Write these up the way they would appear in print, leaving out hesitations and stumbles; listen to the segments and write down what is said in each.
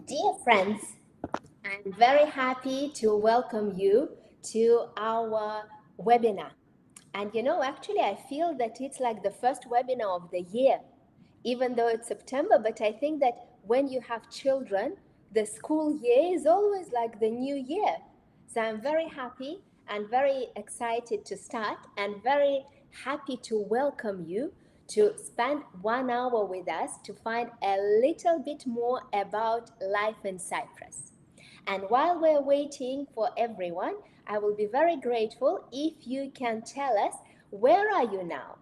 Dear friends, I'm very happy to welcome you to our webinar. And actually, I feel that it's like the first webinar of the year, even though it's September. But I think that when you have children, the school year is always like the new year. So I'm very happy and very excited to start and very happy to welcome you to spend 1 hour with us to find a little bit more about life in Cyprus. And while we're waiting for everyone, I will be very grateful if you can tell us, where are you now?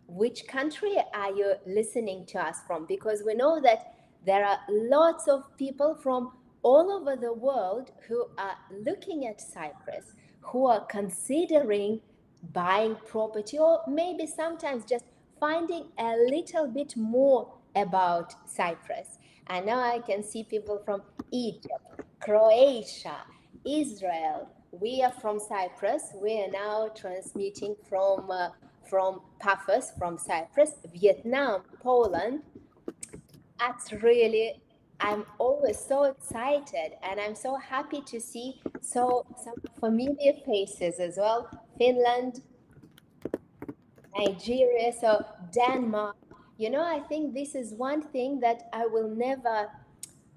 Which country are you listening to us from? Because we know that there are lots of people from all over the world who are looking at Cyprus, who are considering buying property, or maybe sometimes just finding a little bit more about Cyprus. And now I can see people from Egypt, Croatia, Israel. We are from Cyprus. We are now transmitting from PAFOS, from Cyprus, Vietnam, Poland. That's really, I'm always so excited, and I'm so happy to see some familiar faces as well. Finland, Nigeria, so Denmark. I think this is one thing that I will never,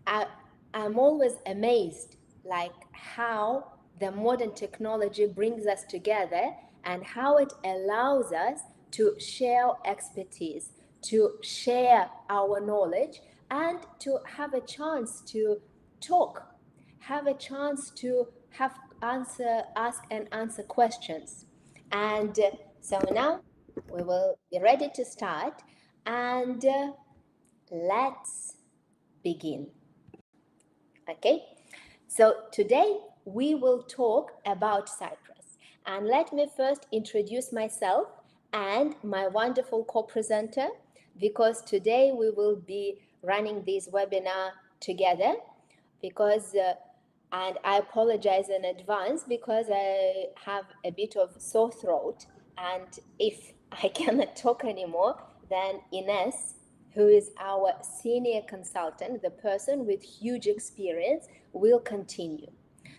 I'm always amazed, like how the modern technology brings us together and how it allows us to share expertise, to share our knowledge, and to have a chance to talk, have a chance to ask and answer questions. And so now we will be ready to start, and let's begin. Okay, so today we will talk about Cyprus. And let me first introduce myself and my wonderful co-presenter, because today we will be running this webinar together, because and I apologize in advance because I have a bit of sore throat, and if I cannot talk anymore, then Ines, who is our senior consultant, the person with huge experience, will continue.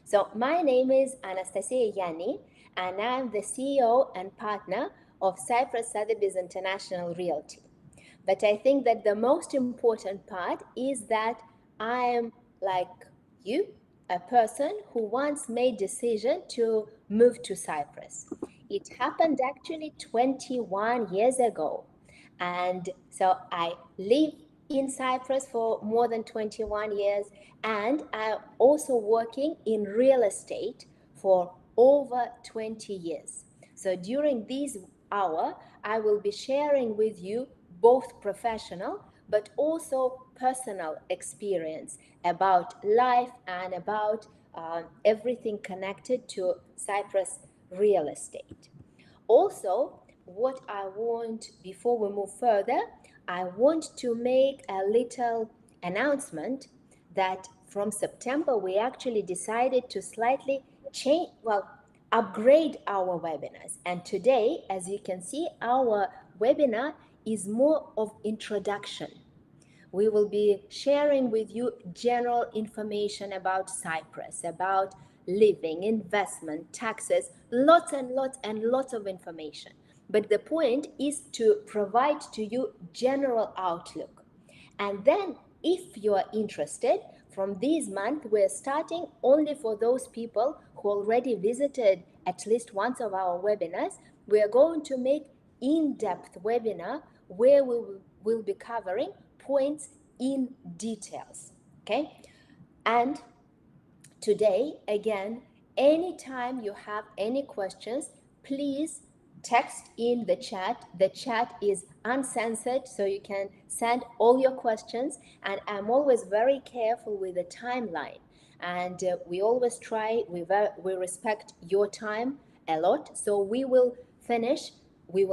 So my name is Anastasia Yianni, and I'm the CEO and partner of Cyprus Sotheby's International Realty. But I think that the most important part is that I am like you, a person who once made decision to move to Cyprus. It happened actually 21 years ago. And so I live in Cyprus for more than 21 years, and I'm also working in real estate for over 20 years. So during this hour, I will be sharing with you both professional but also personal experience about life and about everything connected to Cyprus real estate. Also, what I want, before we move further, I want to make a little announcement that from September we actually decided to slightly change, upgrade our webinars. And today, as you can see, our webinar is more of introduction. We will be sharing with you general information about Cyprus, about living, investment, taxes, lots and lots and lots of information. But the point is to provide to you general outlook. And then if you are interested, from this month, we're starting only for those people who already visited at least once of our webinars. We are going to make in-depth webinar where we will be covering points in details, okay? And today, again, anytime you have any questions, please text in the chat. The chat is uncensored, so you can send all your questions, and I'm always very careful with the timeline, and we always try, we respect your time a lot, so we will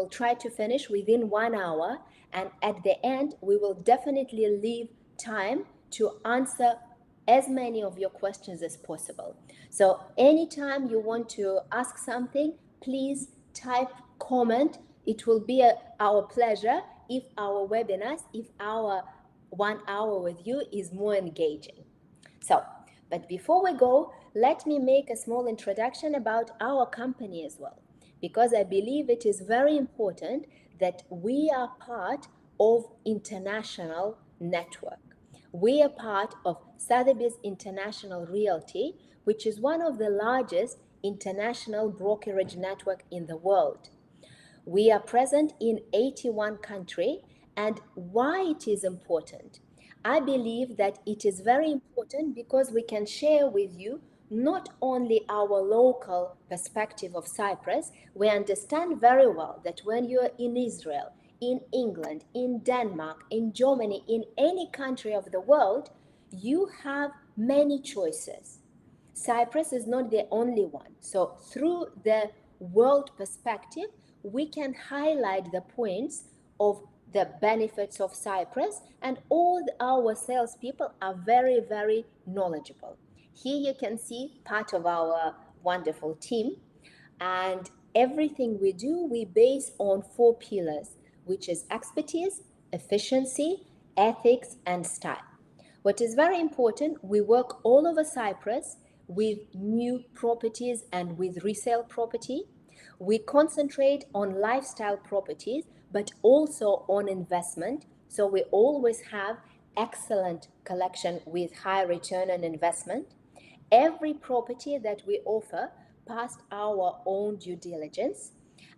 try to finish within 1 hour, and at the end we will definitely leave time to answer as many of your questions as possible. So anytime you want to ask something, please type comment. It will be our pleasure if our webinars, if our 1 hour with you is more engaging. So, but before we go, let me make a small introduction about our company as well, because I believe it is very important that we are part of international network. We are part of Sotheby's International Realty, which is one of the largest international brokerage network in the world. We are present in 81 countries, and why it is important? I believe that it is very important because we can share with you not only our local perspective of Cyprus. We understand very well that when you're in Israel, in England, in Denmark, in Germany, in any country of the world, you have many choices. Cyprus is not the only one. So through the world perspective, we can highlight the points of the benefits of Cyprus, and all our salespeople are very, very knowledgeable. Here you can see part of our wonderful team, and everything we do, we base on 4 pillars, which is expertise, efficiency, ethics, and style. What is very important, we work all over Cyprus with new properties and with resale property. We concentrate on lifestyle properties, but also on investment. So we always have excellent collection with high return on investment. Every property that we offer passed our own due diligence,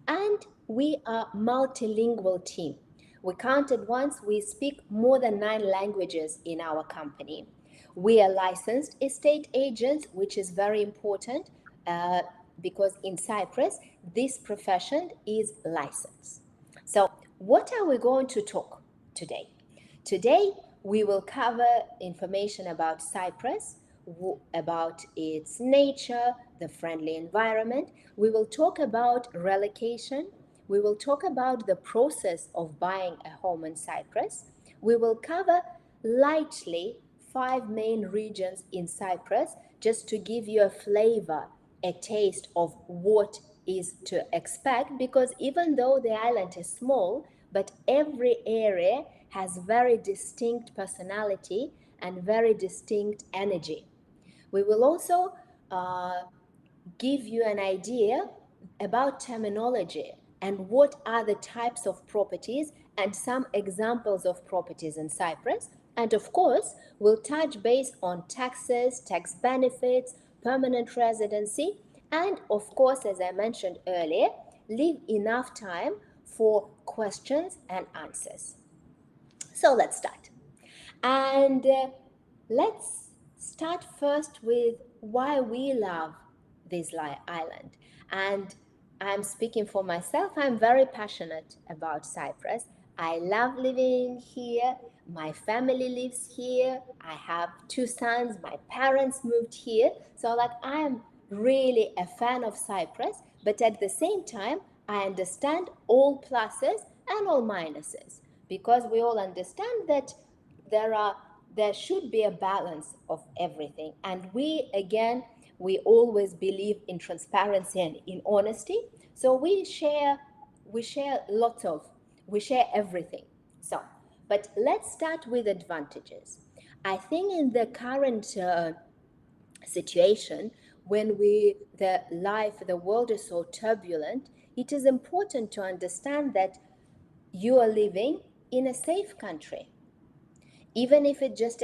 and we are multilingual team. We counted once, we speak more than 9 languages in our company. We are licensed estate agents, which is very important because in Cyprus, this profession is licensed. So what are we going to talk today? Today, we will cover information about Cyprus, about its nature, the friendly environment. We will talk about relocation. We will talk about the process of buying a home in Cyprus. We will cover lightly 5 main regions in Cyprus, just to give you a flavor, a taste of what is to expect, because even though the island is small, but every area has very distinct personality and very distinct energy. We will also give you an idea about terminology and what are the types of properties and some examples of properties in Cyprus. And of course, we'll touch base on taxes, tax benefits, permanent residency, and of course, as I mentioned earlier, leave enough time for questions and answers. So let's start. And let's start first with why we love this island. And I'm speaking for myself. I'm very passionate about Cyprus. I love living here. My family lives here. I have 2 sons. My parents moved here. So like I am really a fan of Cyprus, but at the same time, I understand all pluses and all minuses, because we all understand that there should be a balance of everything. And we always believe in transparency and in honesty. So we share everything. So, but let's start with advantages. I think in the current situation, when the world is so turbulent, it is important to understand that you are living in a safe country. Even if it just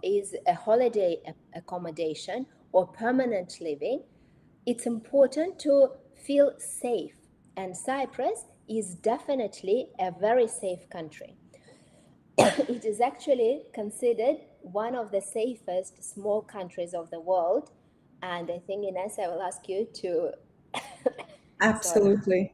is a holiday accommodation or permanent living, it's important to feel safe. And Cyprus is definitely a very safe country. It is actually considered one of the safest small countries of the world. And I think, Ines, I will ask you to... Absolutely.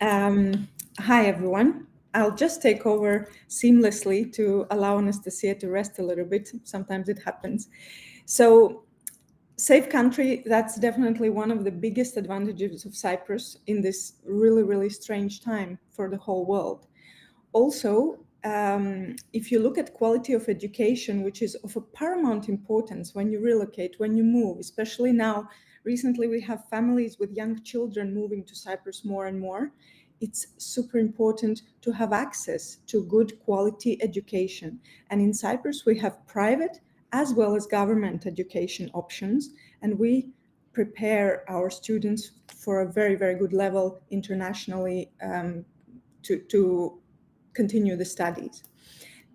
Hi, everyone. I'll just take over seamlessly to allow Anastasia to rest a little bit. Sometimes it happens. So, safe country, that's definitely one of the biggest advantages of Cyprus in this really, really strange time for the whole world. Also, if you look at quality of education, which is of a paramount importance when you relocate, when you move, especially now, recently we have families with young children moving to Cyprus more and more. It's super important to have access to good quality education. And in Cyprus, we have private as well as government education options. And we prepare our students for a very, very good level internationally to continue the studies.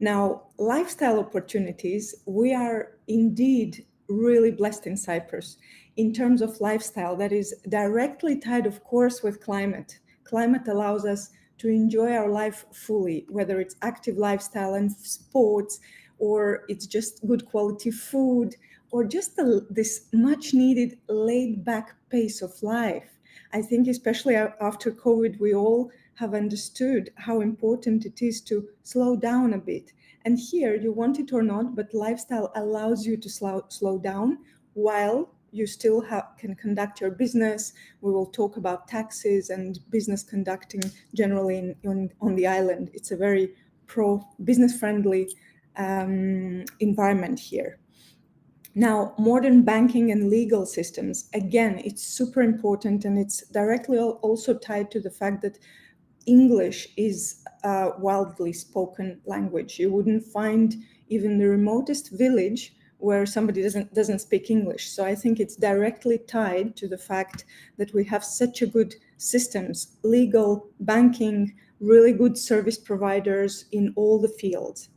Now, lifestyle opportunities, we are indeed really blessed in Cyprus in terms of lifestyle that is directly tied, of course, with climate. Climate allows us to enjoy our life fully, whether it's active lifestyle and sports, or it's just good quality food, or just this much needed laid back pace of life. I think, especially after COVID, we all have understood how important it is to slow down a bit. And here, you want it or not, but lifestyle allows you to slow down while you still can conduct your business. We will talk about taxes and business conducting generally on the island. It's a very business friendly environment here. Now, modern banking and legal systems, again, it's super important, and it's directly also tied to the fact that English is a widely spoken language. You wouldn't find even the remotest village where somebody doesn't speak English. So I think it's directly tied to the fact that we have such a good systems, legal, banking, really good service providers in all the fields.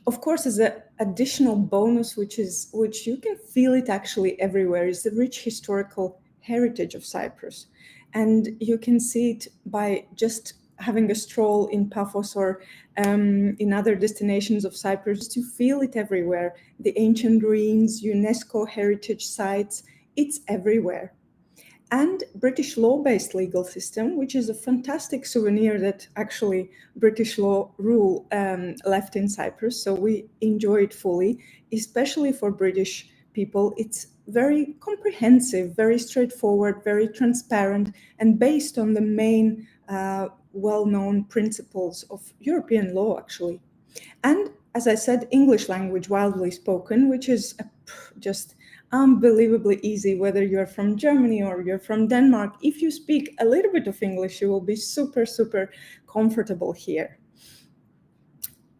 Of course, as an additional bonus, which you can feel it actually everywhere, is the rich historical heritage of Cyprus. And you can see it by just having a stroll in PAFOS or in other destinations of Cyprus. You feel it everywhere. The ancient ruins, UNESCO heritage sites, it's everywhere. And British law-based legal system, which is a fantastic souvenir that actually British law rule left in Cyprus. So we enjoy it fully, especially for British people. It's very comprehensive, very straightforward, very transparent, and based on the main well-known principles of European law, actually. And as I said, English language widely spoken, which is just unbelievably easy, whether you're from Germany or you're from Denmark. If you speak a little bit of English, you will be super, super comfortable here.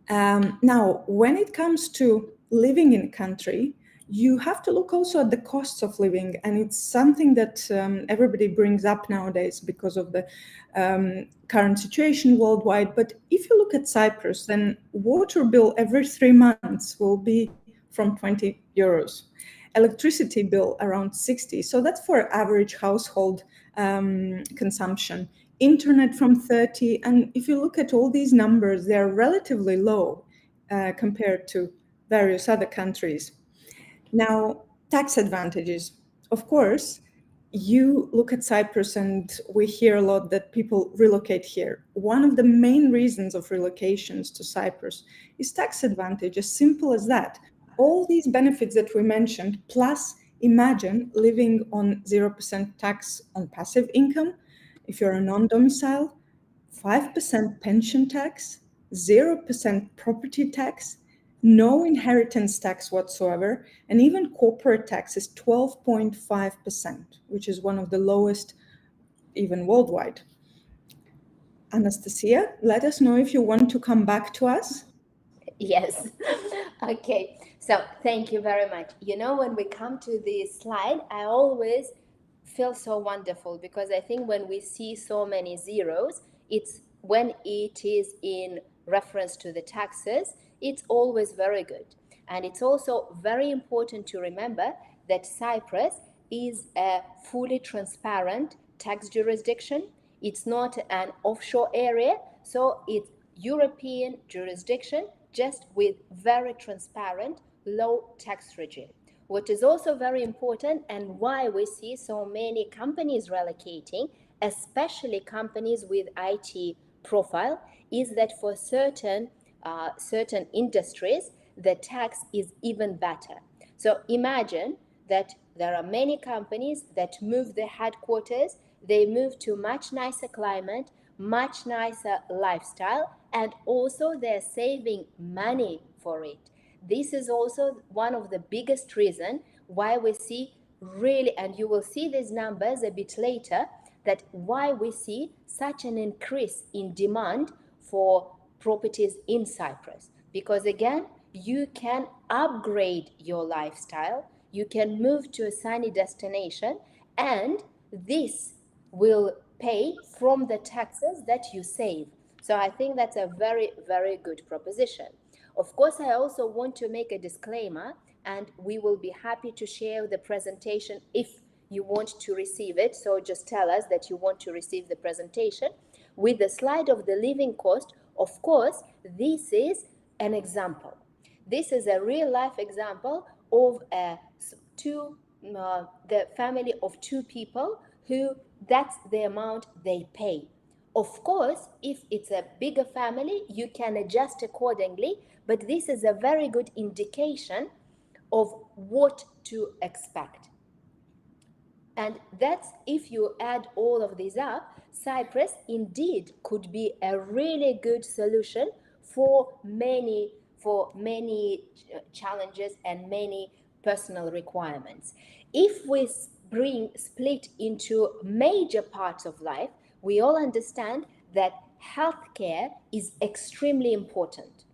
Now, when it comes to living in a country, you have to look also at the costs of living, and it's something that everybody brings up nowadays because of the current situation worldwide. But if you look at Cyprus, then water bill every 3 months will be from 20 euros. Electricity bill around 60. So that's for average household consumption. Internet from 30. And if you look at all these numbers, they're relatively low compared to various other countries. Now, tax advantages. Of course, you look at Cyprus and we hear a lot that people relocate here. One of the main reasons of relocations to Cyprus is tax advantage, as simple as that. All these benefits that we mentioned, plus imagine living on 0% tax on passive income, if you're a non-domicile, 5% pension tax, 0% property tax, no inheritance tax whatsoever, and even corporate tax is 12.5%, which is one of the lowest even worldwide. Anastasia, let us know if you want to come back to us. Yes. Okay. So thank you very much. When we come to this slide, I always feel so wonderful because I think when we see so many zeros, it's when it is in reference to the taxes, it's always very good. And it's also very important to remember that Cyprus is a fully transparent tax jurisdiction. It's not an offshore area, so it's European jurisdiction, just with very transparent low tax regime. What is also very important, and why we see so many companies relocating, especially companies with IT profile, is that for certain industries, the tax is even better. So imagine that there are many companies that move their headquarters, they move to much nicer climate, much nicer lifestyle, and also they're saving money for it. This is also one of the biggest reasons why we see really, and you will see these numbers a bit later, that why we see such an increase in demand for properties in Cyprus. Because again, you can upgrade your lifestyle, you can move to a sunny destination, and this will pay from the taxes that you save. So I think that's a very, very good proposition. Of course, I also want to make a disclaimer, and we will be happy to share the presentation if you want to receive it. So just tell us that you want to receive the presentation with the slide of the living cost. Of course, this is an example. This is a real life example of the family of two people who that's the amount they pay. Of course, if it's a bigger family, you can adjust accordingly, but this is a very good indication of what to expect. And that's, if you add all of these up, Cyprus indeed could be a really good solution for many challenges and many personal requirements. If we split into major parts of life, we all understand that healthcare is extremely important,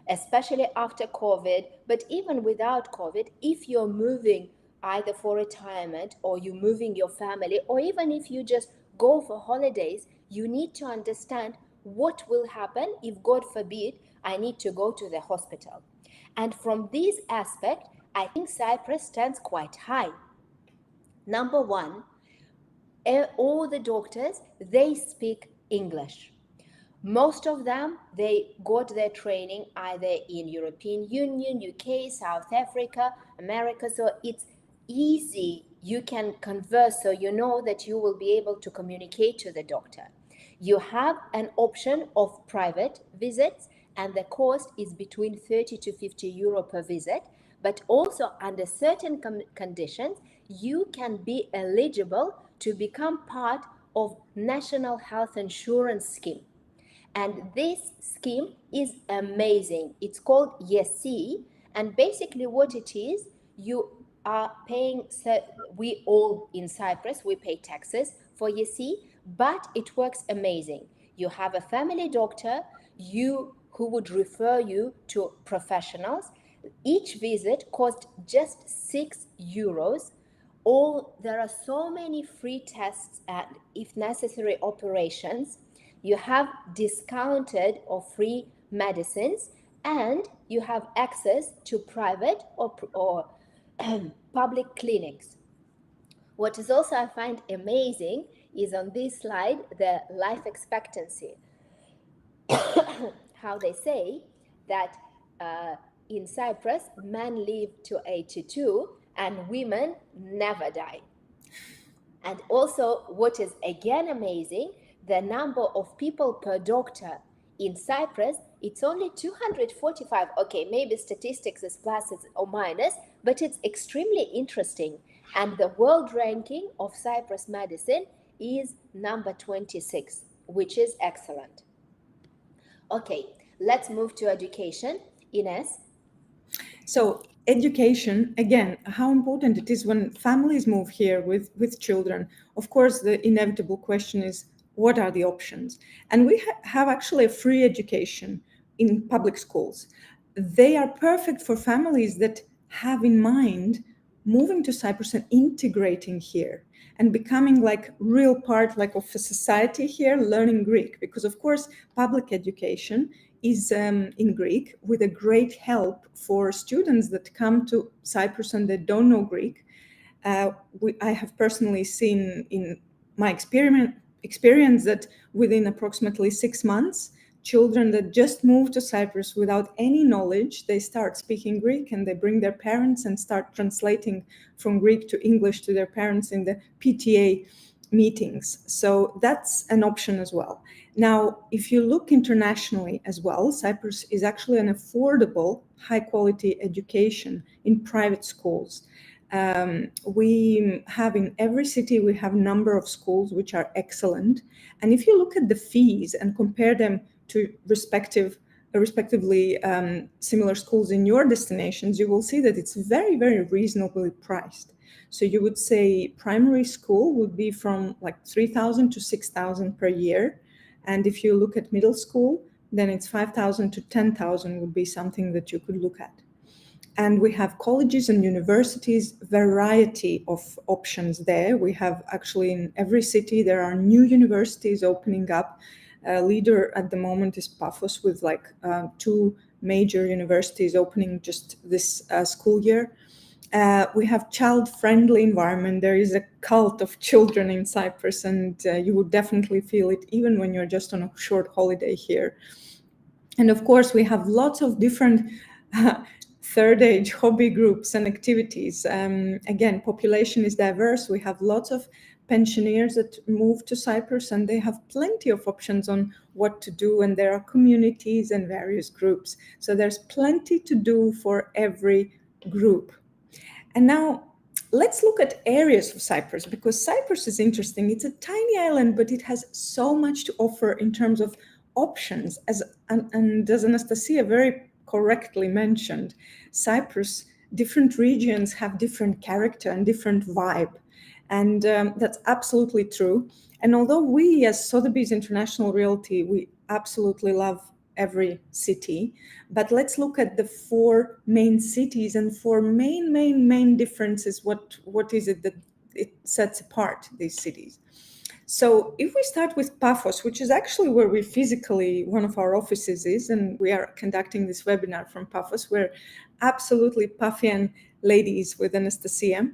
especially after COVID, but even without COVID. If you're moving either for retirement, or you're moving your family, or even if you just go for holidays, you need to understand what will happen if, God forbid, I need to go to the hospital. And from this aspect, I think Cyprus stands quite high. Number one, all the doctors, they speak English. Most of them, they got their training either in European Union, UK, South Africa, America, so it's easy. You can converse, so you know that you will be able to communicate to the doctor. You have an option of private visits, and the cost is between 30 to 50 euro per visit, but also under certain conditions, you can be eligible to become part of National Health Insurance Scheme. And this scheme is amazing. It's called Yianni, and basically what it is, you are paying, we all in Cyprus, we pay taxes for Yianni, but it works amazing. You have a family doctor, who would refer you to professionals. Each visit costs just 6 euros. There are so many free tests and, if necessary, operations. You have discounted or free medicines, and you have access to private or public clinics. What is also, I find amazing, is on this slide the life expectancy. How they say that in Cyprus, men live to 82 and women never die. And also, what is again amazing, the number of people per doctor in Cyprus, it's only 245. Okay, maybe statistics is pluses or minus, but it's extremely interesting. And the world ranking of Cyprus medicine is number 26, which is excellent. Okay, let's move to education. Ines? So education, again, how important it is when families move here with children. Of course, the inevitable question is, what are the options? And we have actually a free education in public schools. They are perfect for families that have in mind moving to Cyprus and integrating here and becoming like real part like of a society here, learning Greek. Because of course, public education is in Greek, with a great help for students that come to Cyprus and they don't know Greek. I have personally seen in my experience that within approximately 6 months, children that just moved to Cyprus without any knowledge, they start speaking Greek and they bring their parents and start translating from Greek to English to their parents in the PTA meetings. So that's an option as well. Now, if you look internationally as well, Cyprus is actually an affordable, high-quality education in private schools. We have in every city, we have a number of schools which are excellent. And if you look at the fees and compare them to respectively similar schools in your destinations, you will see that it's very, very reasonably priced. So you would say primary school would be from like 3,000 to 6,000 per year. And if you look at middle school, then it's 5,000 to 10,000 would be something that you could look at. And we have colleges and universities, variety of options there. We have actually in every city, there are new universities opening up. Leader at the moment is PAFOS with like 2 major universities opening just this school year. We have child-friendly environment. There is a cult of children in Cyprus, and you would definitely feel it even when you're just on a short holiday here. And of course, we have lots of different third age hobby groups and activities. Again, population is diverse. We have lots of pensioners that move to Cyprus, and they have plenty of options on what to do, and there are communities and various groups. So there's plenty to do for every group. And now let's look at areas of Cyprus, because Cyprus is interesting. It's a tiny island, but it has so much to offer in terms of options. And as Anastasia very correctly mentioned, Cyprus, different regions have different character and different vibe. And that's absolutely true. And although we as Sotheby's International Realty, we absolutely love every city, but let's look at the 4 main cities and 4 main differences. What is it that it sets apart these cities? So if we start with PAFOS, which is actually where we physically, one of our offices is, and we are conducting this webinar from PAFOS, we're absolutely Pafian ladies with Anastasia.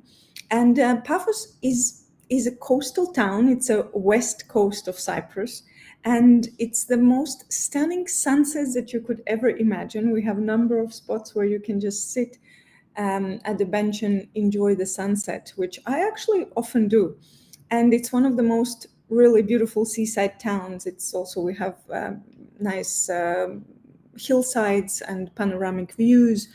And PAFOS is a coastal town. It's a west coast of Cyprus. And it's the most stunning sunsets that you could ever imagine. We have a number of spots where you can just sit at the bench and enjoy the sunset, which I actually often do. And it's one of the most really beautiful seaside towns. It's also, we have nice hillsides and panoramic views.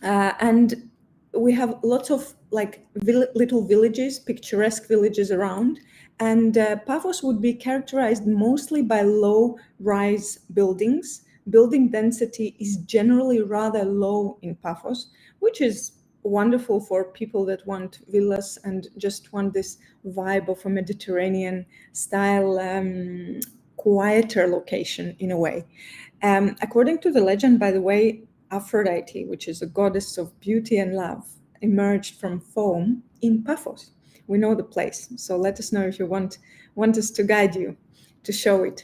And we have lots of like little villages, picturesque villages around. And PAFOS would be characterized mostly by low-rise buildings. Building density is generally rather low in PAFOS, which is wonderful for people that want villas and just want this vibe of a Mediterranean style, quieter location in a way. According to the legend, by the way, Aphrodite, which is a goddess of beauty and love, emerged from foam in PAFOS. We know the place, so let us know if you want us to guide you to show it.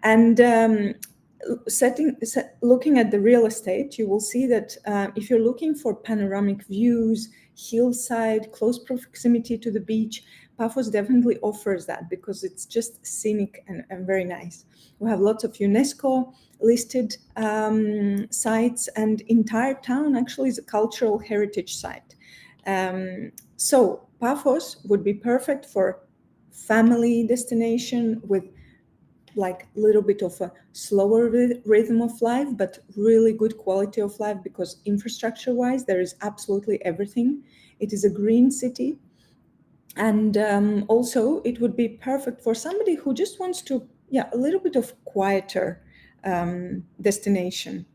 And looking at the real estate, you will see that if you're looking for panoramic views, hillside, close proximity to the beach, PAFOS definitely offers that because it's just scenic and very nice. We have lots of UNESCO listed sites, and entire town actually is a cultural heritage site. So PAFOS would be perfect for family destination with like a little bit of a slower rhythm of life, but really good quality of life, because infrastructure-wise, there is absolutely everything. It is a green city. And also it would be perfect for somebody who just wants to, a little bit of quieter destination.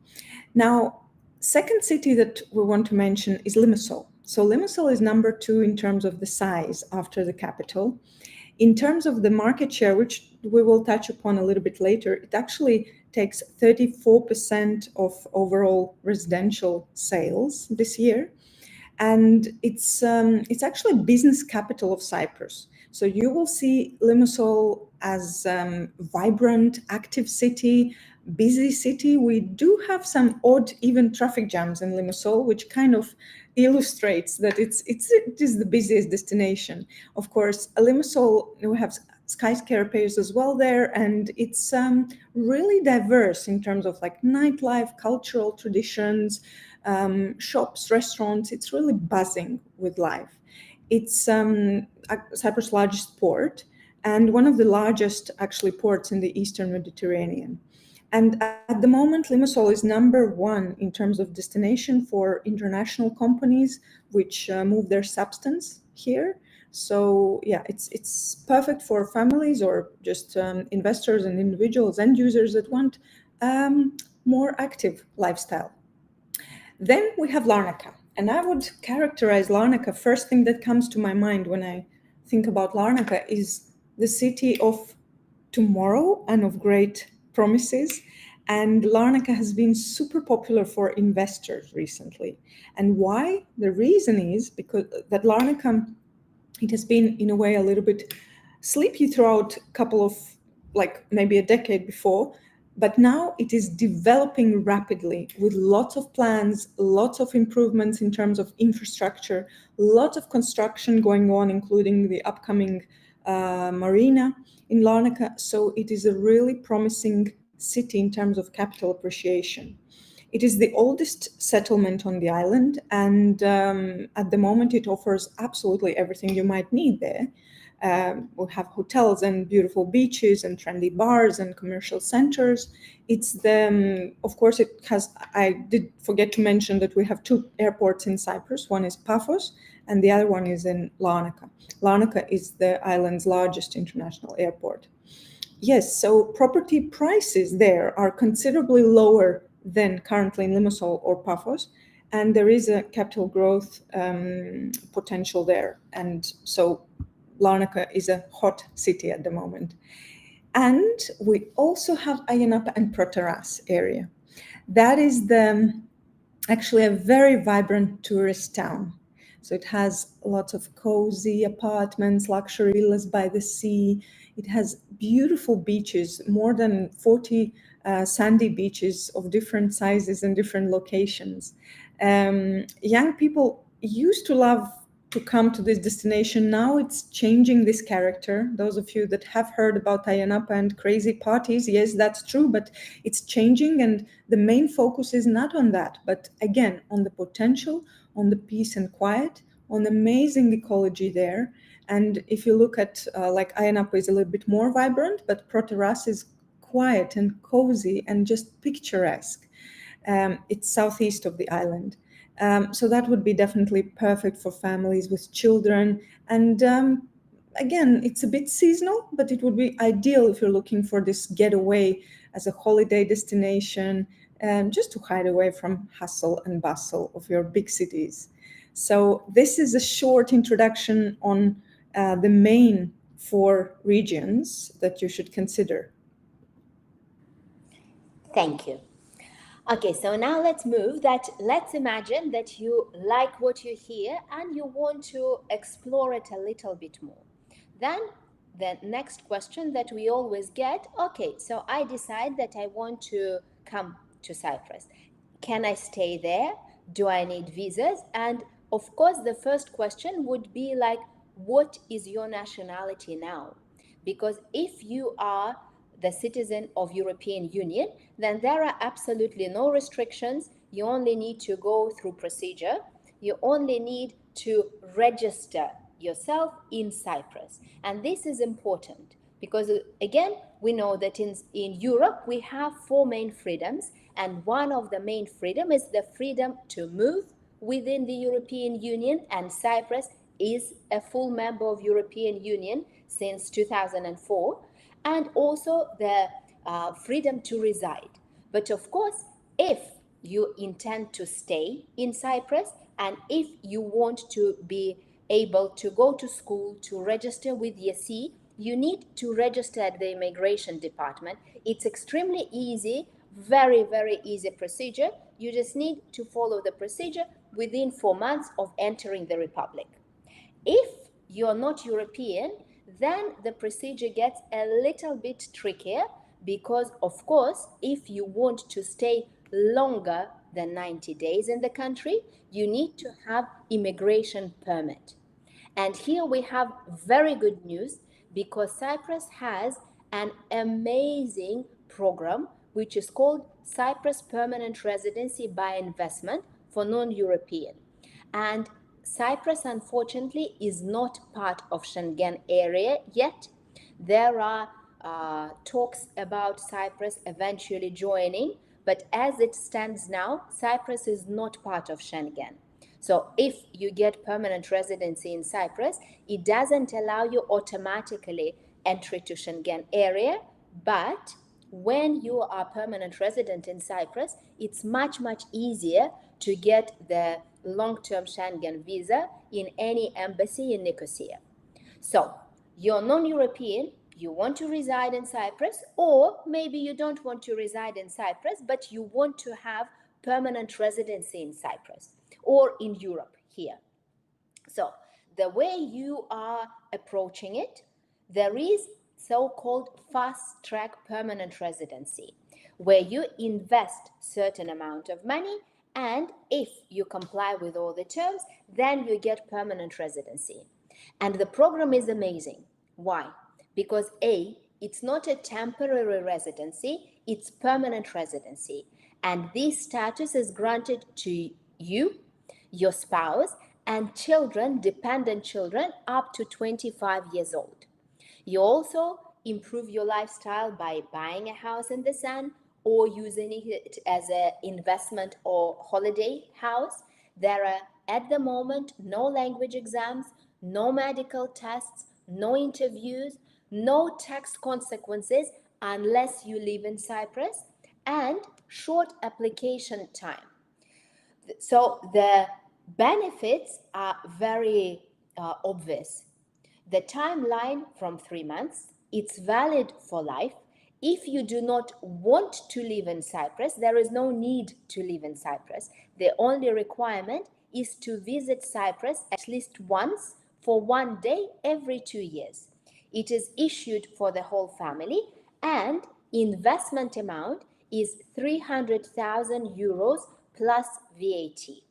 Now, second city that we want to mention is LIMASSOL. So LIMASSOL is number 2 in terms of the size after the capital. In terms of the market share, which we will touch upon a little bit later, it actually takes 34% of overall residential sales this year. And it's actually business capital of Cyprus. So you will see LIMASSOL as vibrant, active city, busy city. We do have some odd, even traffic jams in LIMASSOL, which kind of illustrates that it is the busiest destination. Of course, LIMASSOL, we have skyscrapers as well there, and it's really diverse in terms of like nightlife, cultural traditions, shops, restaurants. It's really buzzing with life. It's Cyprus' largest port and one of the largest actually ports in the Eastern Mediterranean. And at the moment, LIMASSOL is number 1 in terms of destination for international companies which move their substance here. So yeah, it's perfect for families or just investors and individuals, end users that want more active lifestyle. Then we have LARNACA, and I would characterize LARNACA, first thing that comes to my mind when I think about LARNACA is the city of tomorrow and of great promises. And LARNACA has been super popular for investors recently. And why? The reason is because that LARNACA, it has been in a way a little bit sleepy throughout a couple of, like maybe a decade before, but now it is developing rapidly with lots of plans, lots of improvements in terms of infrastructure, lots of construction going on, including the upcoming marina in Larnaca. So it is a really promising city in terms of capital appreciation. It is the oldest settlement on the island, and at the moment it offers absolutely everything you might need there. We have hotels and beautiful beaches and trendy bars and commercial centers. It's the, of course, it has, I did forget to mention that we have two airports in Cyprus. One is PAFOS and the other one is in Larnaca. Larnaca is the island's largest international airport. Yes, so property prices there are considerably lower than currently in LIMASSOL or PAFOS, and there is a capital growth potential there. And so Larnaca is a hot city at the moment. And we also have AYIA and PROTARAS area. That is actually a very vibrant tourist town. So it has lots of cozy apartments, luxury villas by the sea. It has beautiful beaches, more than 40 sandy beaches of different sizes and different locations. Young people used to love to come to this destination. Now it's changing this character. Those of you that have heard about AYIA and crazy parties, yes, that's true, but it's changing, and the main focus is not on that, but again, on the potential, on the peace and quiet, on amazing ecology there. And if you look at, like AYIA is a little bit more vibrant, but PROTARAS is quiet and cozy and just picturesque. It's southeast of the island. So that would be definitely perfect for families with children. And again, it's a bit seasonal, but it would be ideal if you're looking for this getaway as a holiday destination, just to hide away from hustle and bustle of your big cities. So this is a short introduction on the main 4 regions that you should consider. Thank you. Okay, so now let's move that. Let's imagine that you like what you hear and you want to explore it a little bit more. Then the next question that we always get, okay, so I decide that I want to come to Cyprus. Can I stay there? Do I need visas? And of course, the first question would be like, what is your nationality now? Because if you are the citizen of European Union, then there are absolutely no restrictions. You only need to go through procedure. You only need to register yourself in Cyprus. And this is important because, again, we know that in Europe we have 4 main freedoms, and one of the main freedom is the freedom to move within the European Union, and Cyprus is a full member of European Union since 2004, and also the freedom to reside. But of course, if you intend to stay in Cyprus and if you want to be able to go to school, to register with Yianni, you need to register at the immigration department. It's extremely easy, very, very easy procedure. You just need to follow the procedure within 4 months of entering the Republic. If you're not European, then the procedure gets a little bit trickier because, of course, if you want to stay longer than 90 days in the country, you need to have immigration permit. And here we have very good news because Cyprus has an amazing program which is called Cyprus Permanent Residency by Investment for non-European. And Cyprus, unfortunately, is not part of Schengen area yet. There are talks about Cyprus eventually joining, but as it stands now, Cyprus is not part of Schengen. So if you get permanent residency in Cyprus, it doesn't allow you automatically entry to Schengen area, but when you are permanent resident in Cyprus, it's much, much easier to get the long-term Schengen visa in any embassy in Nicosia. So you're non-European, you want to reside in Cyprus, or maybe you don't want to reside in Cyprus, but you want to have permanent residency in Cyprus or in Europe here. So the way you are approaching it, there is so-called fast-track permanent residency, where you invest certain amount of money, and if you comply with all the terms, then you get permanent residency. And the program is amazing. Why? Because A, it's not a temporary residency, it's permanent residency. And this status is granted to you, your spouse, and children, dependent children, up to 25 years old. You also improve your lifestyle by buying a house in the sun or using it as an investment or holiday house. There are, at the moment, no language exams, no medical tests, no interviews, no tax consequences unless you live in Cyprus, and short application time. So the benefits are very obvious. The timeline from 3 months, it's valid for life. If you do not want to live in Cyprus, there is no need to live in Cyprus. The only requirement is to visit Cyprus at least once for 1 day every 2 years. It is issued for the whole family, and investment amount is 300,000 euros plus VAT.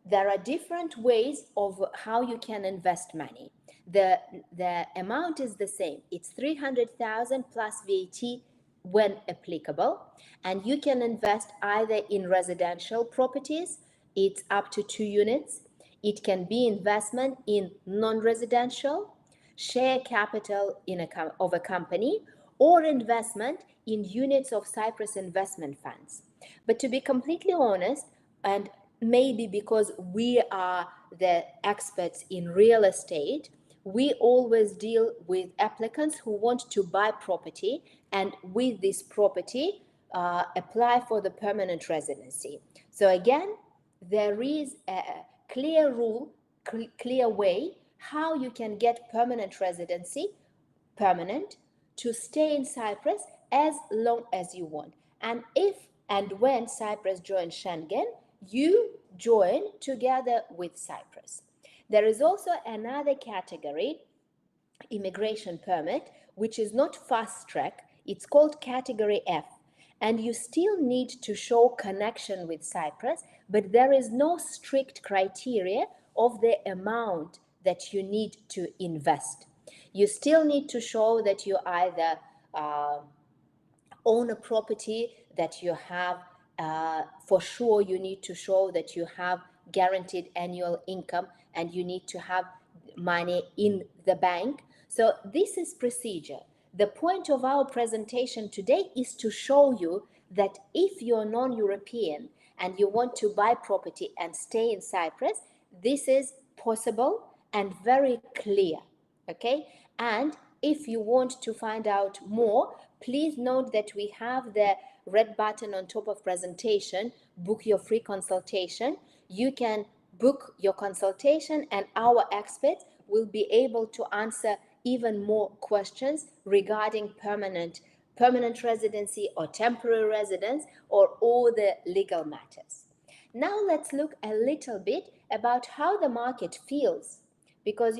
There are different ways of how you can invest money. The amount is the same. It's 300,000 plus VAT when applicable, and you can invest either in residential properties, it's up to 2 units. It can be investment in non-residential, share capital of a company, or investment in units of Cyprus investment funds. But to be completely honest, and maybe because we are the experts in real estate, we always deal with applicants who want to buy property, and with this property apply for the permanent residency. So again, there is a clear rule, clear way how you can get permanent residency, permanent, to stay in Cyprus as long as you want. And if and when Cyprus joins Schengen, you join together with Cyprus. There is also another category, immigration permit, which is not fast track. It's called category F. And you still need to show connection with Cyprus, but there is no strict criteria of the amount that you need to invest. You still need to show that you either own a property, that you have, for sure you need to show that you have guaranteed annual income, and you need to have money in the bank. So this is procedure. The point of our presentation today is to show you that if you're non-European and you want to buy property and stay in Cyprus, this is possible and very clear, okay? And if you want to find out more, please note that we have the red button on top of presentation, book your free consultation. You can book your consultation, and our experts will be able to answer even more questions regarding permanent residency or temporary residence or all the legal matters. Now let's look a little bit about how the market feels, because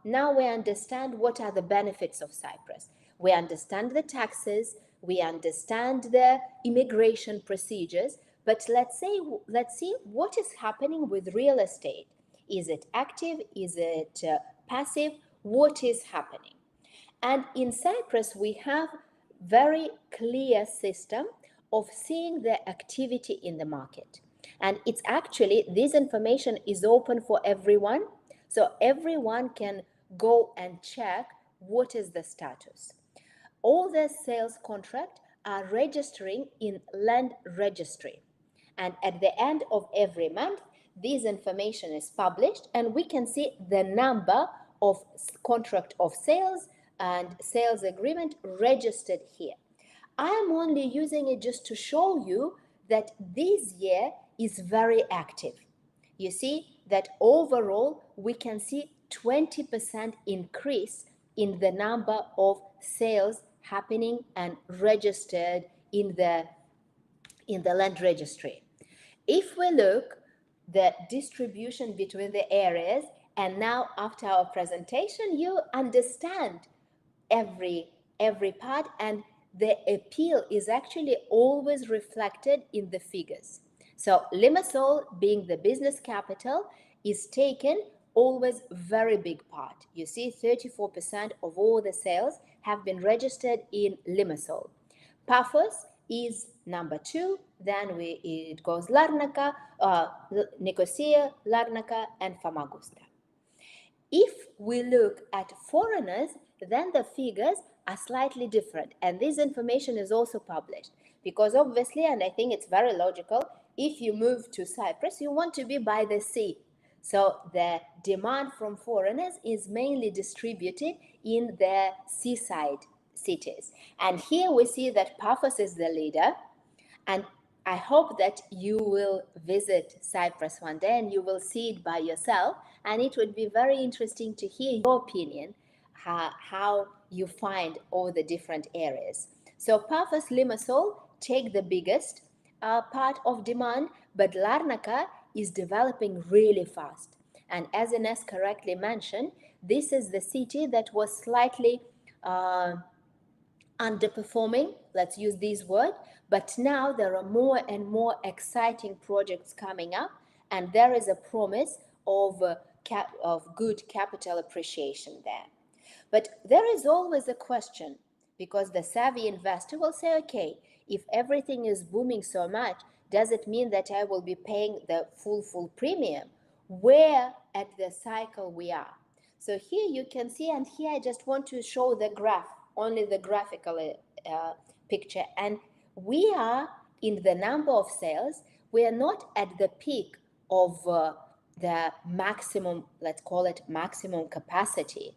now we understand what are the benefits of Cyprus. We understand the taxes, we understand the immigration procedures, but let's see what is happening with real estate. Is it active? Is it passive? What is happening? And in Cyprus, we have very clear system of seeing the activity in the market. And it's actually, this information is open for everyone. So everyone can go and check what is the status. All the sales contracts are registering in land registry. And at the end of every month, this information is published, and we can see the number of contract of sales and sales agreement registered here. I am only using it just to show you that this year is very active. You see that overall we can see 20% increase in the number of sales happening and registered in the land registry. If we look the distribution between the areas, and now after our presentation, you understand every part, and the appeal is actually always reflected in the figures. So LIMASSOL, being the business capital, is taken always very big part. You see 34% of all the sales have been registered in LIMASSOL. PAFOS is number 2, then it goes LARNACA, Nicosia, LARNACA, and Famagusta. If we look at foreigners, then the figures are slightly different, and this information is also published because obviously, and I think it's very logical, if you move to Cyprus, you want to be by the sea. So the demand from foreigners is mainly distributed in the seaside cities. And here we see that PAFOS is the leader, and I hope that you will visit Cyprus one day and you will see it by yourself, and it would be very interesting to hear your opinion, how you find all the different areas. So PAFOS, LIMASSOL take the biggest part of demand, but LARNACA is developing really fast. And as Ines correctly mentioned, this is the city that was slightly underperforming, let's use this word, but now there are more and more exciting projects coming up, and there is a promise of good capital appreciation there. But there is always a question, because the savvy investor will say, okay, if everything is booming so much, does it mean that I will be paying the full premium? Where at the cycle we are? So here you can see, and here I just want to show the graph, only the graphical picture, and we are in the number of sales. We are not at the peak of the maximum, let's call it maximum capacity,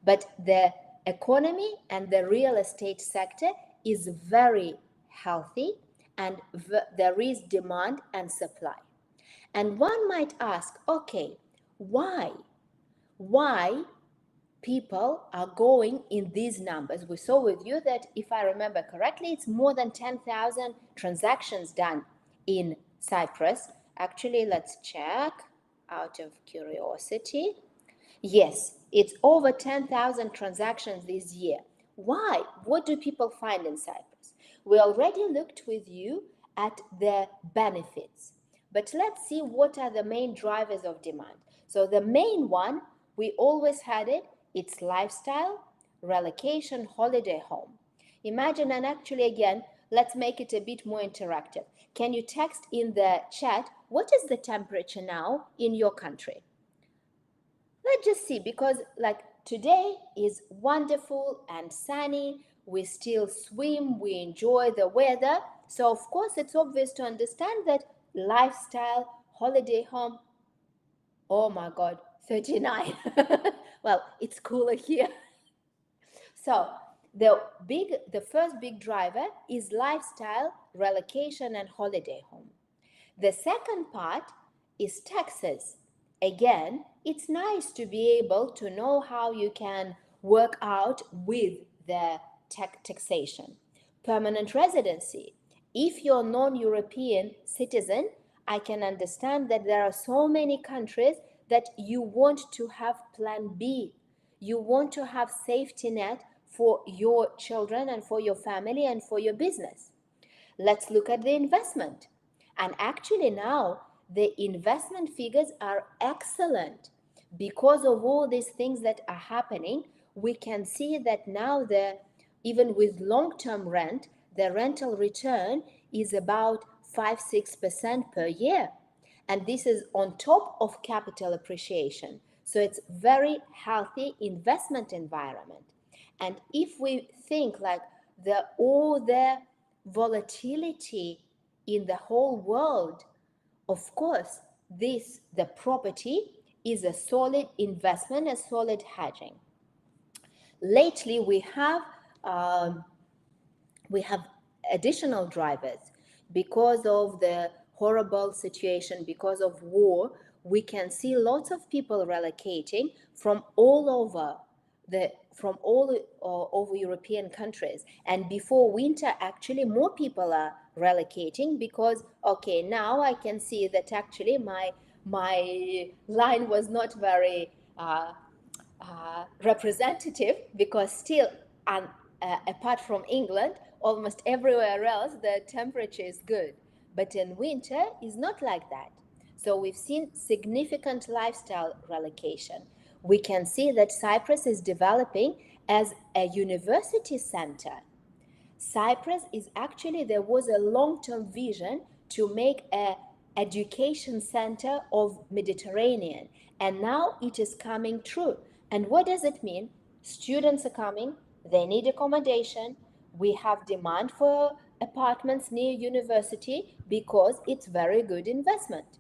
but the economy and the real estate sector is very healthy, and there is demand and supply. And one might ask, okay, why people are going in these numbers? We saw with you that, if I remember correctly, it's more than 10,000 transactions done in Cyprus. Actually, let's check out of curiosity. Yes, it's over 10,000 transactions this year. Why? What do people find in Cyprus? We already looked with you at the benefits, but let's see what are the main drivers of demand. So the main one, we always had it, it's lifestyle, relocation, holiday home. Imagine, and actually again, let's make it a bit more interactive. Can you text in the chat, what is the temperature now in your country? Let's just see, because like today is wonderful and sunny, we still swim, we enjoy the weather. So of course it's obvious to understand that lifestyle, holiday home, oh my God, 39. Well, it's cooler here. So the first big driver is lifestyle, relocation, and holiday home. The second part is taxes. Again, it's nice to be able to know how you can work out with the taxation. Permanent residency. If you're a non-European citizen, I can understand that there are so many countries that you want to have plan B. You want to have safety net for your children and for your family and for your business. Let's look at the investment. And actually now the investment figures are excellent. Because of all these things that are happening, we can see that now even with long-term rent, the rental return is about 5-6% per year. And this is on top of capital appreciation. So it's very healthy investment environment. And if we think like all the volatility in the whole world, of course, the property is a solid investment, a solid hedging. Lately, we have additional drivers because of the horrible situation, because of war. We can see lots of people relocating from all over from all over European countries. And before winter, actually, more people are relocating because, okay, now I can see that actually my line was not very representative, because still, apart from England, almost everywhere else the temperature is good. But in winter, is not like that. So we've seen significant lifestyle relocation. We can see that Cyprus is developing as a university center. Cyprus is actually, there was a long-term vision to make a education center of Mediterranean, and now it is coming true. And what does it mean? Students are coming, they need accommodation, we have demand for apartments near university because it's very good investment.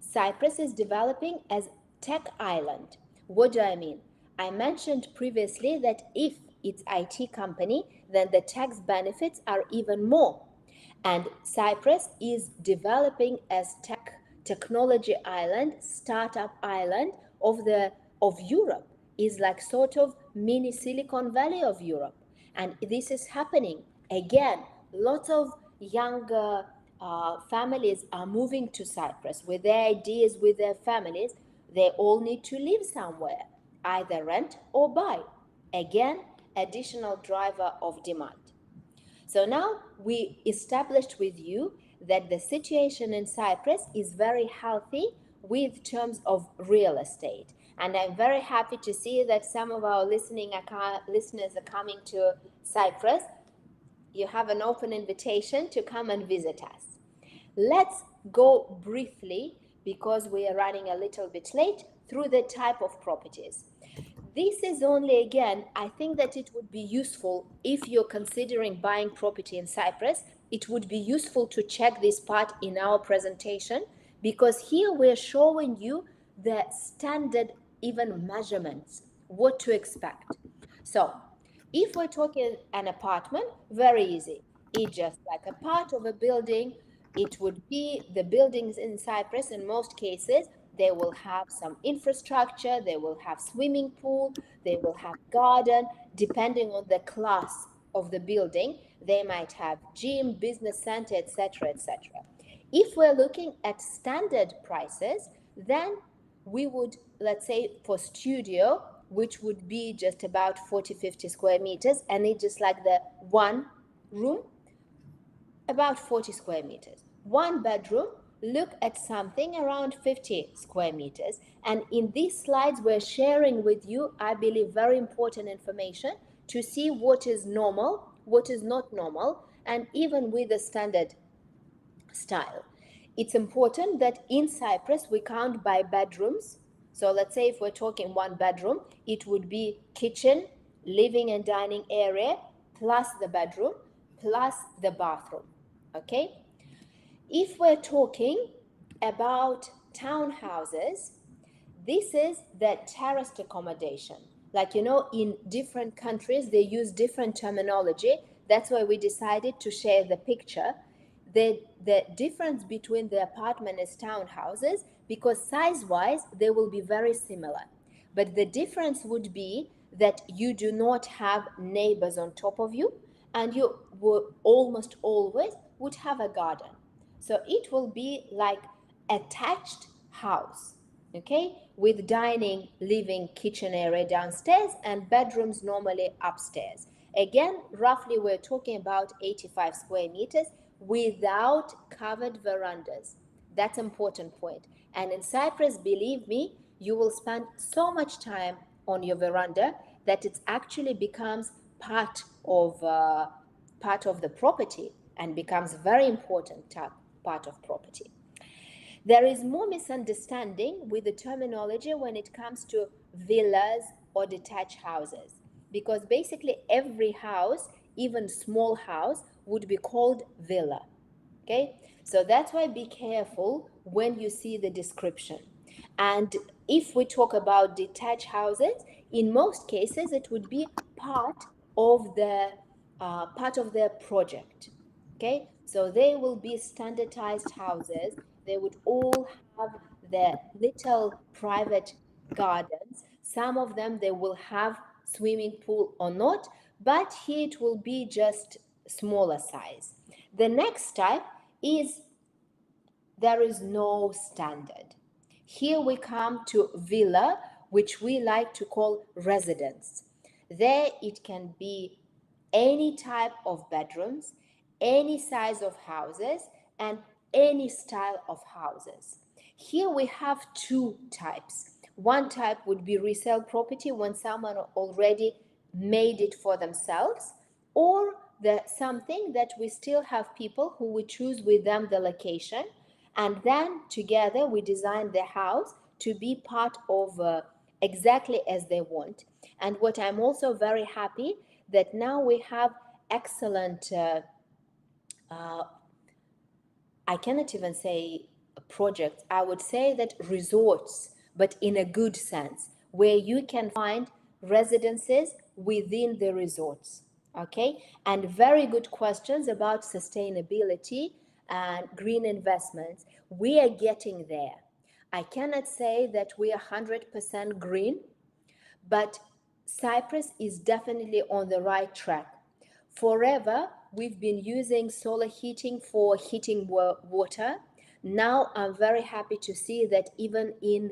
Cyprus is developing as tech island. What do I mean? I mentioned previously that if it's IT company, then the tax benefits are even more. And Cyprus is developing as technology island, startup island of Europe. Is like sort of mini Silicon Valley of Europe. And this is happening. Again, lots of young families are moving to Cyprus with their ideas, with their families. They all need to live somewhere, either rent or buy. Again, additional driver of demand. So now we established with you that the situation in Cyprus is very healthy with terms of real estate. And I'm very happy to see that some of our listeners are coming to Cyprus. You have an open invitation to come and visit us. Let's go briefly, because we are running a little bit late, through the type of properties. This is only, again, I think that it would be useful if you're considering buying property in Cyprus. It would be useful to check this part in our presentation, because here we're showing you the standard even measurements, what to expect. So if we're talking an apartment, very easy. It's just like a part of a building. It would be the buildings in Cyprus, in most cases, they will have some infrastructure, they will have swimming pool, they will have garden, depending on the class of the building. They might have gym, business center, etc., etc. If we're looking at standard prices, then we would, let's say, for studio, which would be just about 40-50 square meters, and it's just like the one room, about 40 square meters. One bedroom, look at something around 50 square meters. And in these slides, we're sharing with you, I believe, very important information to see what is normal, what is not normal, and even with the standard style. It's important that in Cyprus we count by bedrooms. So let's say if we're talking one bedroom, it would be kitchen, living and dining area, plus the bedroom, plus the bathroom. Okay? If we're talking about townhouses, this is the terraced accommodation. Like, you know, in different countries, they use different terminology. That's why we decided to share the picture. The difference between the apartment is townhouses, because size-wise, they will be very similar. But the difference would be that you do not have neighbors on top of you, and you will almost always would have a garden. So it will be like attached house, okay, with dining, living, kitchen area downstairs and bedrooms normally upstairs. Again, roughly we're talking about 85 square meters without covered verandas. That's an important point. And in Cyprus, believe me, you will spend so much time on your veranda that it actually becomes part of the property and becomes very important part of property. There is more misunderstanding with the terminology when it comes to villas or detached houses, because basically every house, even small house, would be called villa. Okay, so that's why be careful when you see the description. And if we talk about detached houses, in most cases it would be of the part of their project. Okay, so they will be standardized houses. They would all have their little private gardens. Some of them, they will have swimming pool or not, but here it will be just smaller size. The next type is there is no standard. Here we come to villa, which we like to call residence. There it can be any type of bedrooms, any size of houses, and any style of houses. Here we have two types. One type would be resale property when someone already made it for themselves, or something that we still have people who we choose with them the location, and then together we design the house to be part of exactly as they want. And what I'm also very happy that now we have excellent I cannot even say projects, I would say that resorts, but in a good sense, where you can find residences within the resorts. Okay, and very good questions about sustainability and green investments. We are getting there. I cannot say that we are 100% green, but Cyprus is definitely on the right track. Forever, we've been using solar heating for heating water. Now, I'm very happy to see that even in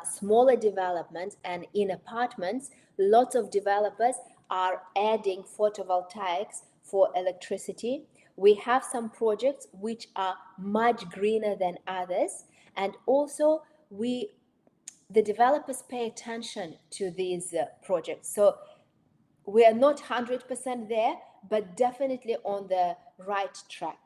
smaller developments and in apartments, lots of developers are adding photovoltaics for electricity. We have some projects which are much greener than others, and also the developers pay attention to these projects. So we are not 100% there, but definitely on the right track.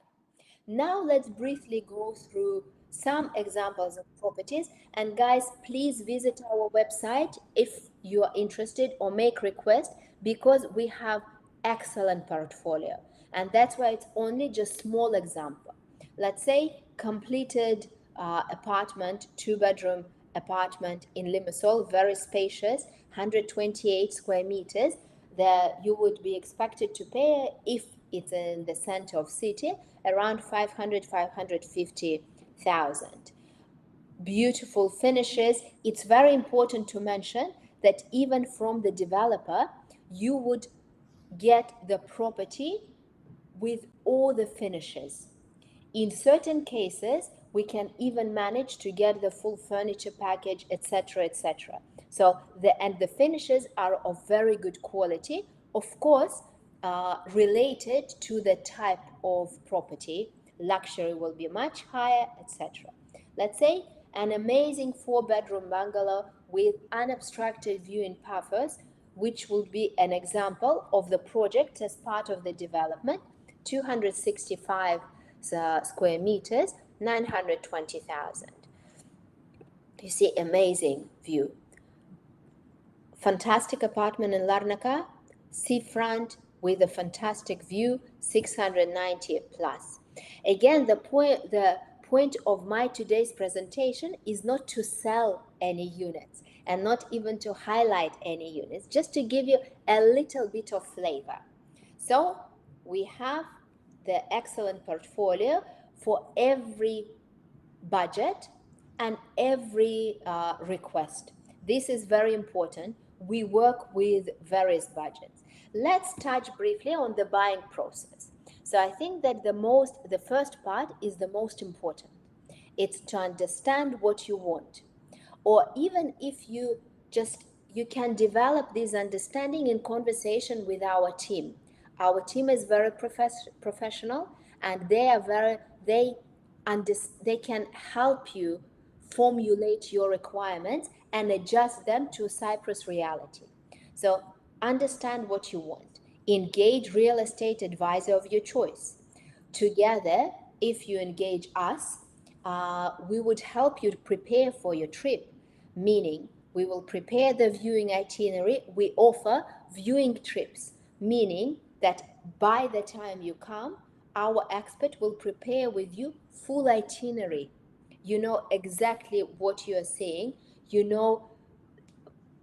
Now let's briefly go through some examples of properties. And guys, please visit our website if you are interested or make requests, because we have excellent portfolio. And that's why it's only just small example. Let's say completed apartment, 2-bedroom apartment in LIMASSOL, very spacious, 128 square meters, that you would be expected to pay, if it's in the center of city, around 550,000. Beautiful finishes. It's very important to mention that even from the developer, you would get the property with all the finishes. In certain cases, we can even manage to get the full furniture package, etc., etc. So the finishes are of very good quality, of course, related to the type of property. Luxury will be much higher, etc. Let's say an amazing 4-bedroom bungalow with unobstructed view in PAFOS, which would be an example of the project as part of the development, 265 square meters, 920,000. You see, amazing view. Fantastic apartment in LARNACA, seafront with a fantastic view, 690 plus. Again, the point of my today's presentation is not to sell any units and not even to highlight any units, just to give you a little bit of flavor. So we have the excellent portfolio for every budget and every request. This is very important. We work with various budgets. Let's touch briefly on the buying process. So I think that the first part is the most important. It's to understand what you want. Or even if you can develop this understanding in conversation with our team. Our team is very professional, and they can help you formulate your requirements and adjust them to Cyprus reality. So understand what you want. Engage real estate advisor of your choice. Together, if you engage us, we would help you to prepare for your trip, meaning we will prepare the viewing itinerary. We offer viewing trips, meaning that by the time you come, our expert will prepare with you full itinerary. You know exactly what you are seeing. You know,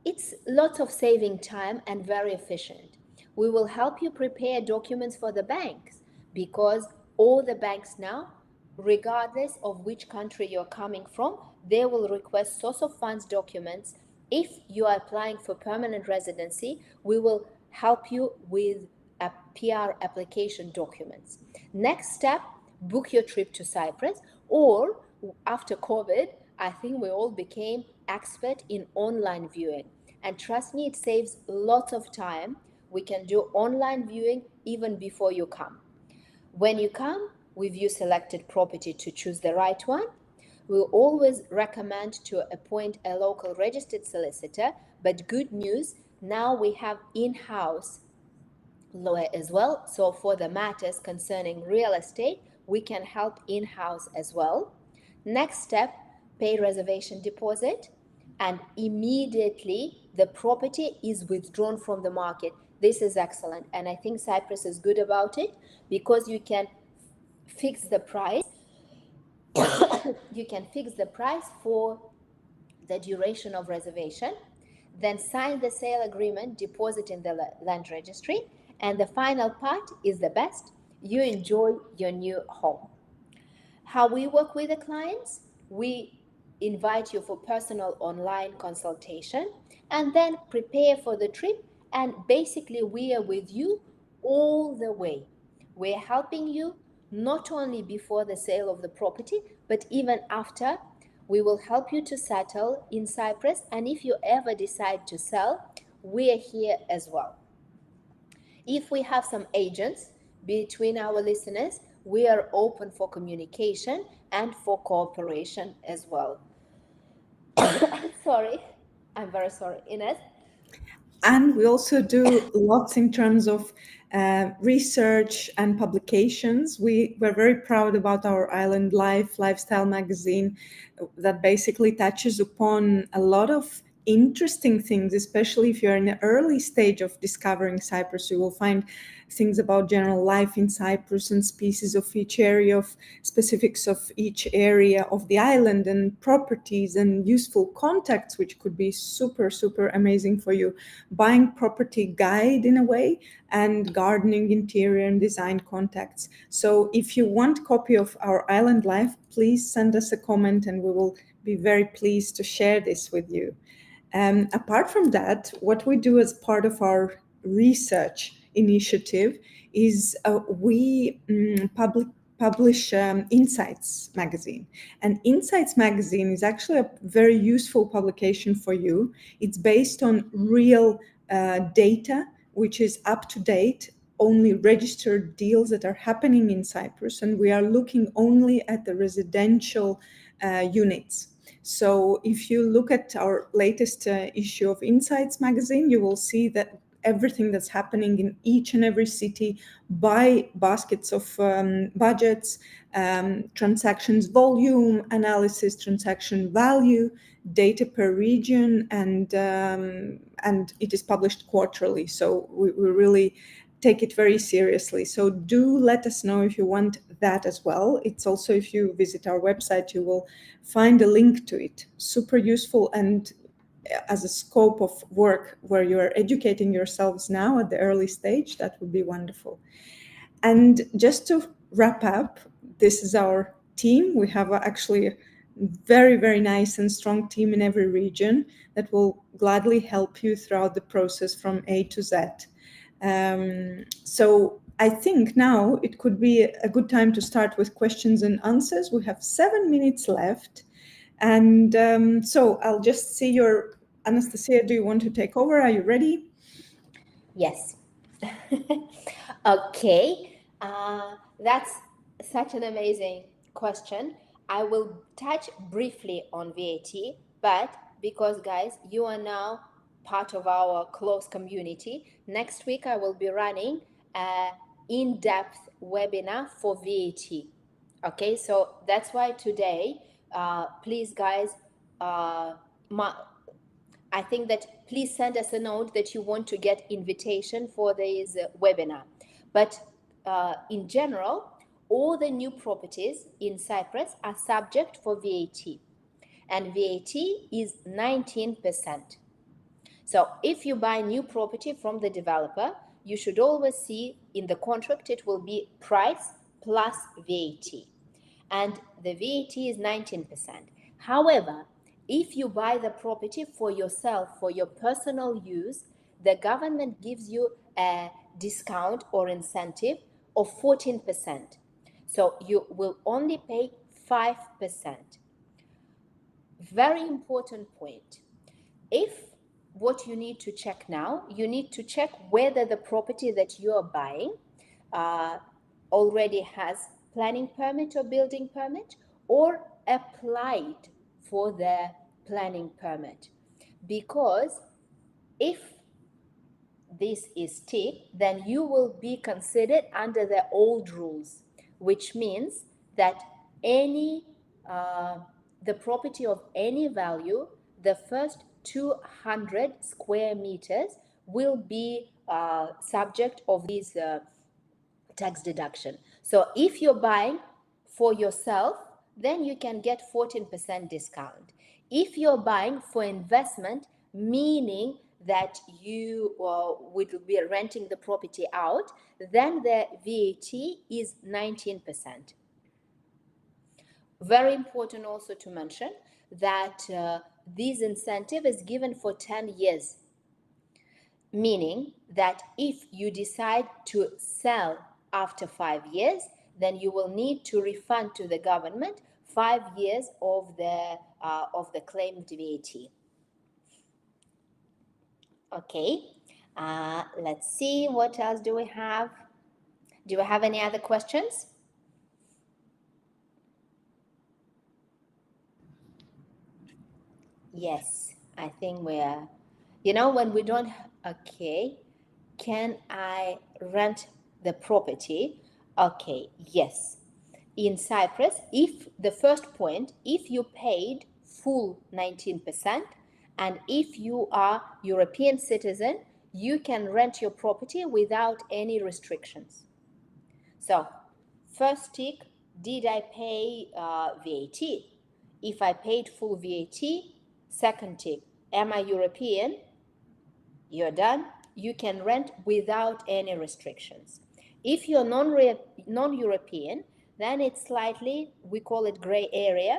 it's lots of saving time and very efficient. We will help you prepare documents for the banks, because all the banks now, regardless of which country you're coming from, they will request source of funds documents, If you are applying for permanent residency, we will help you with a PR application documents. Next step, book your trip to Cyprus, or after COVID, I think we all became expert in online viewing. And trust me, it saves lots of time. We can do online viewing even before you come. When you come, we view selected property to choose the right one. We'll always recommend to appoint a local registered solicitor, but good news, now we have in-house lawyer as well. So for the matters concerning real estate, we can help in-house as well. Next step, pay reservation deposit, and immediately the property is withdrawn from the market. This is excellent, and I think Cyprus is good about it because you can fix the price. You can fix the price for the duration of reservation, then sign the sale agreement, deposit in the land registry, and the final part is the best. You enjoy your new home. How we work with the clients, we invite you for personal online consultation and then prepare for the trip, and basically we are with you all the way. We're helping you not only before the sale of the property, but even after. We will help you to settle in Cyprus, and if you ever decide to sell, we are here as well. If we have some agents between our listeners, we are open for communication and for cooperation as well. Sorry, I'm very sorry, Ines. And we also do lots in terms of research and publications. We're very proud about our Island Life lifestyle magazine that basically touches upon a lot of interesting things, especially if you're in the early stage of discovering Cyprus. You will find things about general life in Cyprus and species of each area, of specifics of each area of the island, and properties and useful contacts, which could be super, super amazing for you. Buying property guide in a way, and gardening, interior and design contacts. So if you want a copy of our Island Life, please send us a comment and we will be very pleased to share this with you. Apart from that, what we do as part of our research initiative is we publish Insights magazine. And Insights magazine is actually a very useful publication for you. It's based on real data, which is up to date, only registered deals that are happening in Cyprus, and we are looking only at the residential units. So if you look at our latest issue of Insights magazine, you will see that everything that's happening in each and every city by baskets of budgets, transactions volume analysis, transaction value, data per region, and it is published quarterly. So we really take it very seriously. So do let us know if you want that as well. It's also, if you visit our website, you will find a link to it. Super useful, and as a scope of work where you are educating yourselves now at the early stage, that would be wonderful. And just to wrap up, this is our team. We have actually a very, very nice and strong team in every region that will gladly help you throughout the process from A to Z. So I think now it could be a good time to start with questions and answers. We have 7 minutes left. And so I'll just see your, Anastasia, do you want to take over? Are you ready? Yes. Okay. That's such an amazing question. I will touch briefly on VAT, but because, guys, you are now part of our close community, next week I will be running an in-depth webinar for VAT. Okay, so that's why today, please, guys, I think that please send us a note that you want to get invitation for this webinar. But in general, all the new properties in Cyprus are subject for VAT, and VAT is 19%. So if you buy new property from the developer, you should always see in the contract it will be price plus VAT, and the VAT is 19%. However, If you buy the property for yourself, for your personal use, the government gives you a discount or incentive of 14%. So you will only pay 5%. Very important point. If what you need to check now, you need to check whether the property that you are buying already has planning permit or building permit, or applied for the planning permit. Because if this is ticked, then you will be considered under the old rules, which means that any the property of any value, the first 200 square meters will be subject of these tax deduction. So if you're buying for yourself, then you can get 14% discount. If you're buying for investment, meaning that you would be renting the property out, then the VAT is 19%. Very important also to mention that this incentive is given for 10 years, meaning that if you decide to sell after 5 years, then you will need to refund to the government 5 years of the claimed VAT. Okay, let's see, what else do we have? Do we have any other questions? Yes, I think we're, when we don't, okay, can I rent the property? Okay, yes. In Cyprus, if the first point, if you paid full 19%, and if you are European citizen, you can rent your property without any restrictions. So, first tick, did I pay VAT? If I paid full VAT, second tick, am I European? You're done. You can rent without any restrictions. If you're non-European, then it's slightly, we call it gray area,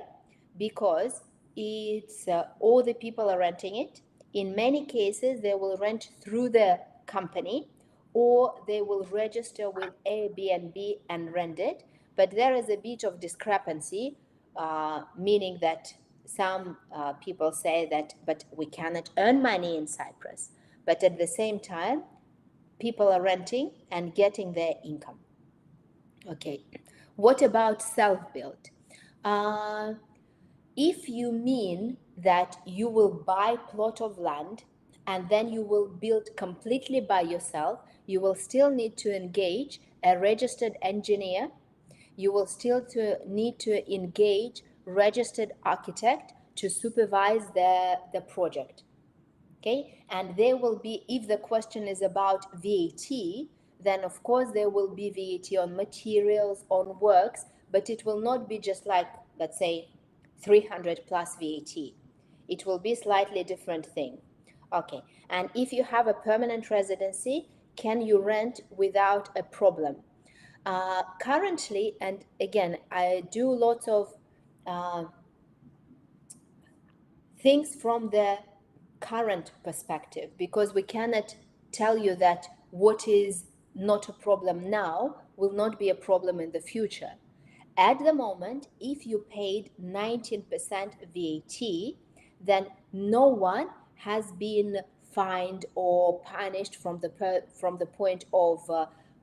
because it's all the people are renting it. In many cases, they will rent through the company, or they will register with Airbnb and rent it. But there is a bit of discrepancy, meaning that some people say that, but we cannot earn money in Cyprus. But at the same time, people are renting and getting their income. Okay, what about self-built? If you mean that you will buy plot of land and then you will build completely by yourself, you will still need to engage a registered engineer. You will still need to engage registered architect to supervise the project. Okay, and there will be, if the question is about VAT, then of course there will be VAT on materials, on works, but it will not be just like, let's say, 300 plus VAT. It will be slightly different thing. Okay, and if you have a permanent residency, can you rent without a problem? Currently, and again, I do lots of things from the current perspective, because we cannot tell you that what is not a problem now will not be a problem in the future. At the moment, if you paid 19% VAT, then no one has been fined or punished from the point of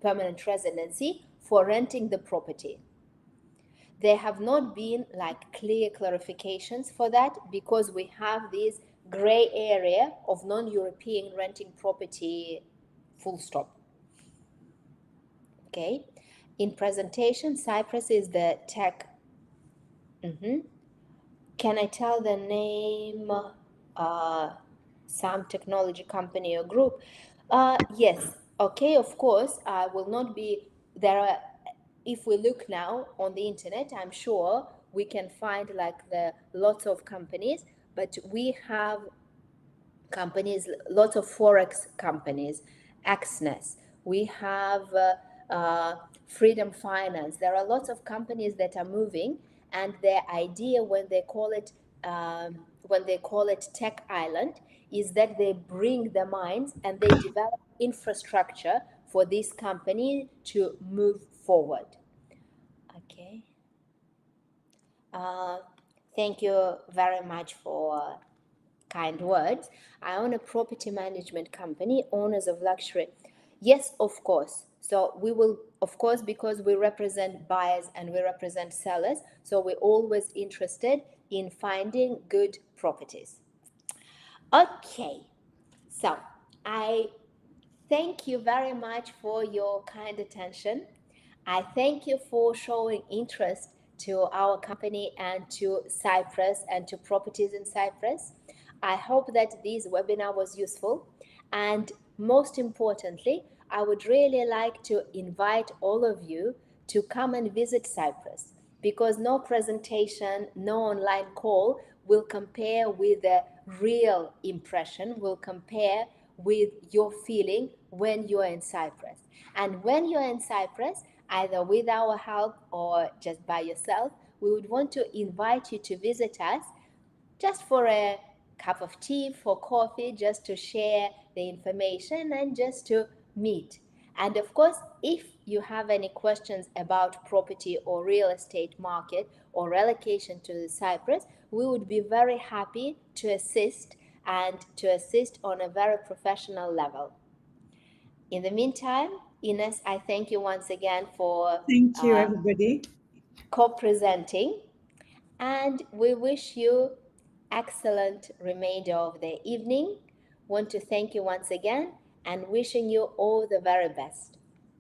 permanent residency for renting the property. There have not been like clear clarifications for that, because we have this gray area of non-European renting property, full stop. Okay, in presentation, Cyprus is the tech. Can I tell the name? Some technology company or group? Yes. Okay, of course, I will not be there. If we look now on the internet, I'm sure we can find like the lots of companies, but we have companies, lots of forex companies, Axness. We have Freedom Finance. There are lots of companies that are moving, and their idea, when they call it when they call it Tech Island, is that they bring the minds and they develop infrastructure for this company to move forward. Okay. Uh, Thank you very much for kind words. I own a property management company, owners of luxury. Yes, of course. So we will, of course, because we represent buyers and we represent sellers, so we're always interested in finding good properties. Okay, so I thank you very much for your kind attention. I thank you for showing interest to our company and to Cyprus and to properties in Cyprus. I hope that this webinar was useful. And most importantly, I would really like to invite all of you to come and visit Cyprus, because no presentation, no online call will compare with the real impression, will compare with your feeling when you're in Cyprus. And when you're in Cyprus, either with our help or just by yourself, we would want to invite you to visit us just for a cup of tea, for coffee, just to share the information and just to meet. And of course, if you have any questions about property or real estate market or relocation to Cyprus, we would be very happy to assist and to assist on a very professional level. In the meantime, Ines, I thank you once again for Thank you, uh, everybody. co-presenting, and we wish you excellent remainder of the evening. Want to thank you once again and wishing you all the very best.